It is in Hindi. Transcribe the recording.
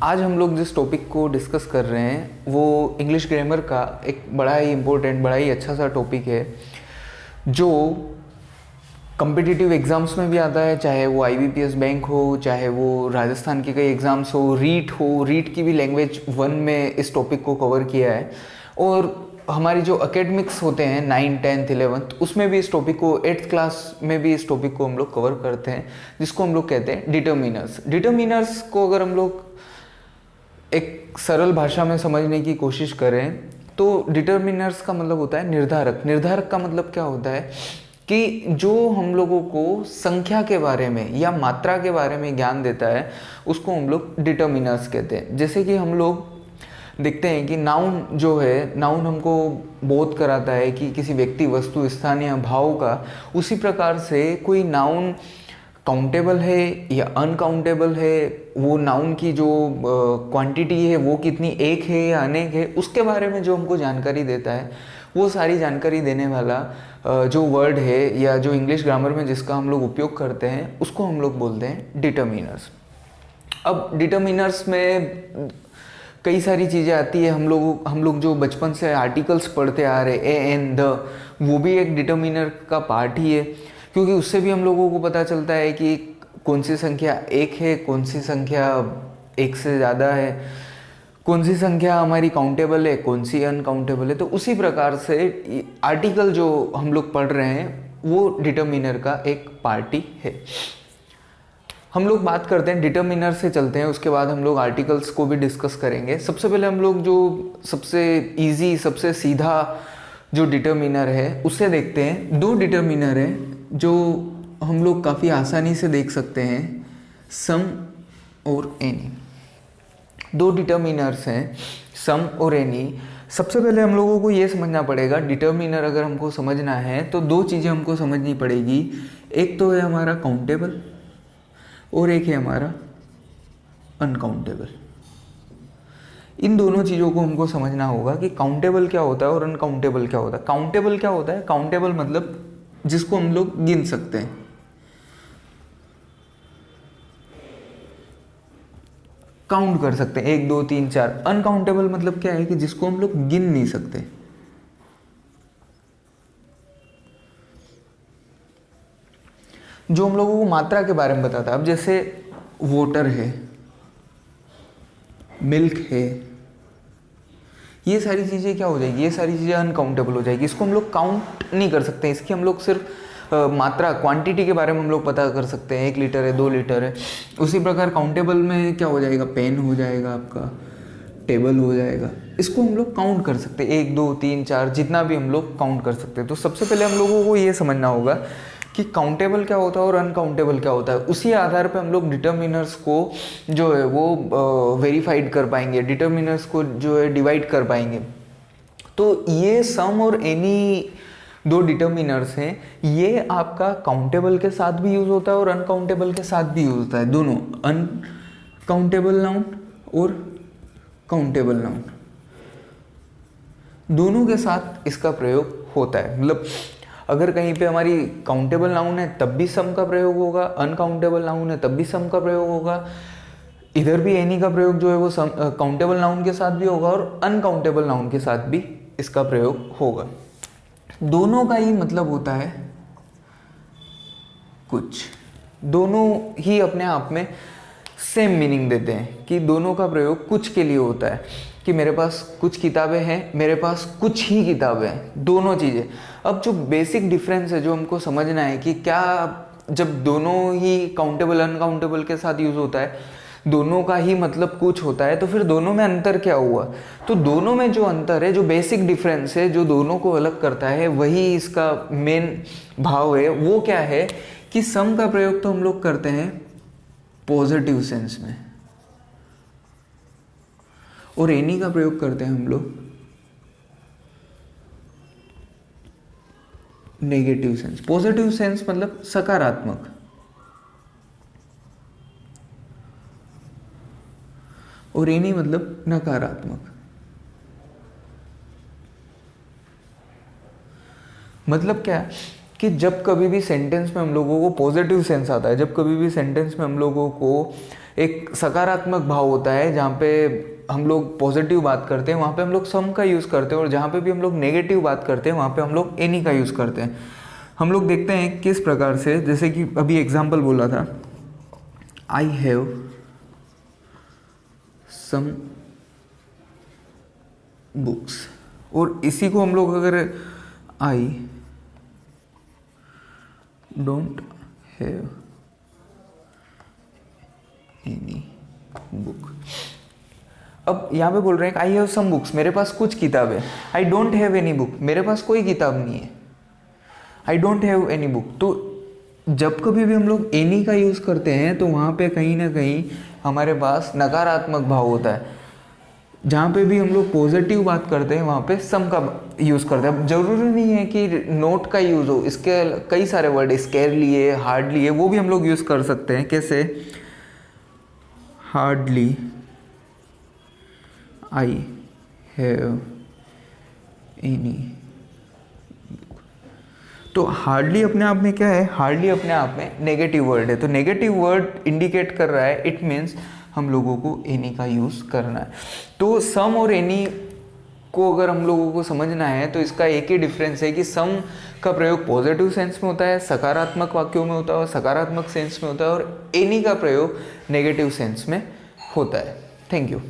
आज हम लोग जिस टॉपिक को डिस्कस कर रहे हैं वो इंग्लिश ग्रामर का एक बड़ा ही इम्पोर्टेंट, बड़ा ही अच्छा सा टॉपिक है जो कम्पिटिटिव एग्ज़ाम्स में भी आता है, चाहे वो आईबीपीएस बैंक हो, चाहे वो राजस्थान के कई एग्ज़ाम्स हो, रीट की भी लैंग्वेज 1 में इस टॉपिक को कवर किया है। और हमारी जो एकेडमिक्स होते हैं 9, 10th, 11th उसमें भी इस टॉपिक को, 8th क्लास में भी इस टॉपिक को हम लोग कवर करते हैं, जिसको हम लोग कहते हैं डिटर्मिनर्स। डिटर्मिनर्स को अगर हम लोग एक सरल भाषा में समझने की कोशिश करें तो डिटर्मिनर्स का मतलब होता है निर्धारक। निर्धारक का मतलब क्या होता है कि जो हम लोगों को संख्या के बारे में या मात्रा के बारे में ज्ञान देता है उसको हम लोग डिटर्मिनर्स कहते हैं। जैसे कि हम लोग देखते हैं कि नाउन जो है, नाउन हमको बोध कराता है कि किसी व्यक्ति, वस्तु, स्थान या भाव का। उसी प्रकार से कोई नाउन काउंटेबल है या अनकाउंटेबल है, वो नाउन की जो क्वांटिटी है वो कितनी, एक है या अनेक है, उसके बारे में जो हमको जानकारी देता है, वो सारी जानकारी देने वाला जो वर्ड है या जो इंग्लिश ग्रामर में जिसका हम लोग उपयोग करते हैं उसको हम लोग बोलते हैं डिटर्मिनर्स। अब डिटर्मिनर्स में कई सारी चीज़ें आती है। हम लोग जो बचपन से आर्टिकल्स पढ़ते आ रहे, ए एन द, वो भी एक डिटर्मिनर का पार्ट ही है, क्योंकि उससे भी हम लोगों को पता चलता है कि कौन सी संख्या एक है, कौन सी संख्या एक से ज़्यादा है, कौन सी संख्या हमारी काउंटेबल है, कौन सी अनकाउंटेबल है। तो उसी प्रकार से आर्टिकल जो हम लोग पढ़ रहे हैं वो डिटर्मिनर का एक पार्ट ही है। हम लोग बात करते हैं डिटर्मिनर से, चलते हैं, उसके बाद हम लोग आर्टिकल्स को भी डिस्कस करेंगे। सबसे पहले हम लोग जो सबसे इजी, सबसे सीधा जो डिटर्मिनर है उससे देखते हैं। दो डिटर्मिनर है जो हम लोग काफ़ी आसानी से देख सकते हैं, सम और एनी। दो डिटर्मिनर्स हैं, सम और एनी। सबसे पहले हम लोगों को ये समझना पड़ेगा, डिटर्मिनर अगर हमको समझना है तो दो चीज़ें हमको समझनी पड़ेगी। एक तो है हमारा काउंटेबल और एक है हमारा अनकाउंटेबल। इन दोनों चीज़ों को हमको समझना होगा कि काउंटेबल क्या होता है और अनकाउंटेबल क्या होता है। काउंटेबल क्या होता है? काउंटेबल मतलब जिसको हम लोग गिन सकते हैं। काउंट कर सकते हैं, 1, 2, 3, 4। अनकाउंटेबल मतलब क्या है कि जिसको हम लोग गिन नहीं सकते। जो हम लोगों को मात्रा के बारे में बताता है। अब जैसे वाटर है, मिल्क है, ये सारी चीज़ें क्या हो जाएगी? ये सारी चीज़ें अनकाउंटेबल हो जाएगी। इसको हम लोग काउंट नहीं कर सकते। इसकी हम लोग सिर्फ मात्रा, क्वांटिटी के बारे में हम लोग पता कर सकते हैं, 1 लीटर है, 2 लीटर है। उसी प्रकार काउंटेबल में क्या हो जाएगा? पेन हो जाएगा आपका, टेबल हो जाएगा। इसको हम लोग काउंट कर सकते हैं, 1, 2, 3, 4, जितना भी हम लोग काउंट कर सकते हैं। तो सबसे पहले हम लोगों को ये समझना होगा कि काउंटेबल क्या होता है और अनकाउंटेबल क्या होता है। उसी आधार पे हम लोग डिटर्मिनर्स को जो है वो वेरीफाइड कर पाएंगे, डिटर्मिनर्स को जो है डिवाइड कर पाएंगे। तो ये सम और एनी दो डिटर्मिनर्स हैं, ये आपका काउंटेबल के साथ भी यूज़ होता है और अनकाउंटेबल के साथ भी यूज़ होता है। दोनों, अनकाउंटेबल नाउन और काउंटेबल नाउन, दोनों के साथ इसका प्रयोग होता है। मतलब अगर कहीं पे हमारी काउंटेबल नाउन है तब भी सम का प्रयोग होगा, अनकाउंटेबल नाउन है तब भी सम का प्रयोग होगा। इधर भी एनी का प्रयोग जो है वो काउंटेबल नाउन के साथ भी होगा और अनकाउंटेबल नाउन के साथ भी इसका प्रयोग होगा। दोनों का ही मतलब होता है कुछ। दोनों ही अपने आप में सेम मीनिंग देते हैं कि दोनों का प्रयोग कुछ के लिए होता है, कि मेरे पास कुछ किताबें हैं, मेरे पास कुछ ही किताबें हैं, दोनों चीज़ें। अब जो बेसिक डिफरेंस है जो हमको समझना है कि क्या, जब दोनों ही काउंटेबल अनकाउंटेबल के साथ यूज़ होता है, दोनों का ही मतलब कुछ होता है, तो फिर दोनों में अंतर क्या हुआ? तो दोनों में जो अंतर है, जो बेसिक डिफरेंस है, जो दोनों को अलग करता है, वही इसका मेन भाव है। वो क्या है कि सम का प्रयोग तो हम लोग करते हैं पॉजिटिव सेंस में और एनी का प्रयोग करते हैं हम लोग नेगेटिव सेंस। पॉजिटिव सेंस मतलब सकारात्मक, और एनी मतलब नकारात्मक। मतलब क्या कि जब कभी भी सेंटेंस में हम लोगों को पॉजिटिव सेंस आता है, जब कभी भी सेंटेंस में हम लोगों को एक सकारात्मक भाव होता है जहाँ पे हम लोग पॉजिटिव बात करते हैं, वहाँ पे हम लोग सम का यूज़ करते हैं, और जहाँ पे भी हम लोग नेगेटिव बात करते हैं वहाँ पे हम लोग एनी का यूज़ करते हैं। हम लोग देखते हैं किस प्रकार से, जैसे कि अभी एग्जाम्पल बोला था, आई हैव सम बुक्स, और इसी को हम लोग अगर I don't have any book, अब यहाँ पे बोल रहे हैं आई हैव सम बुक्स, मेरे पास कुछ किताब है। I don't have any book, मेरे पास कोई किताब नहीं है। I don't have any book, तो जब कभी भी हम लोग एनी का यूज़ करते हैं तो वहाँ पे कहीं ना कहीं हमारे पास नकारात्मक भाव होता है। जहाँ पे भी हम लोग पॉजिटिव बात करते हैं वहाँ पे सम का यूज़ करते हैं। अब जरूरी नहीं है कि नोट का यूज़ हो, इसके कई सारे वर्ड, स्केरली है, हार्डली है, वो भी हम लोग यूज़ कर सकते हैं। कैसे? हार्डली आई हैव एनी, तो हार्डली अपने आप में क्या है? हार्डली अपने आप में नेगेटिव वर्ड है, तो नेगेटिव वर्ड इंडिकेट कर रहा है, इट मीन्स हम लोगों को एनी का यूज़ करना है। तो सम और एनी को अगर हम लोगों को समझना है तो इसका एक ही डिफरेंस है कि सम का प्रयोग पॉजिटिव सेंस में होता है, सकारात्मक वाक्यों में होता है और सकारात्मक सेंस में होता है, और एनी का प्रयोग नेगेटिव सेंस में होता है। Thank you.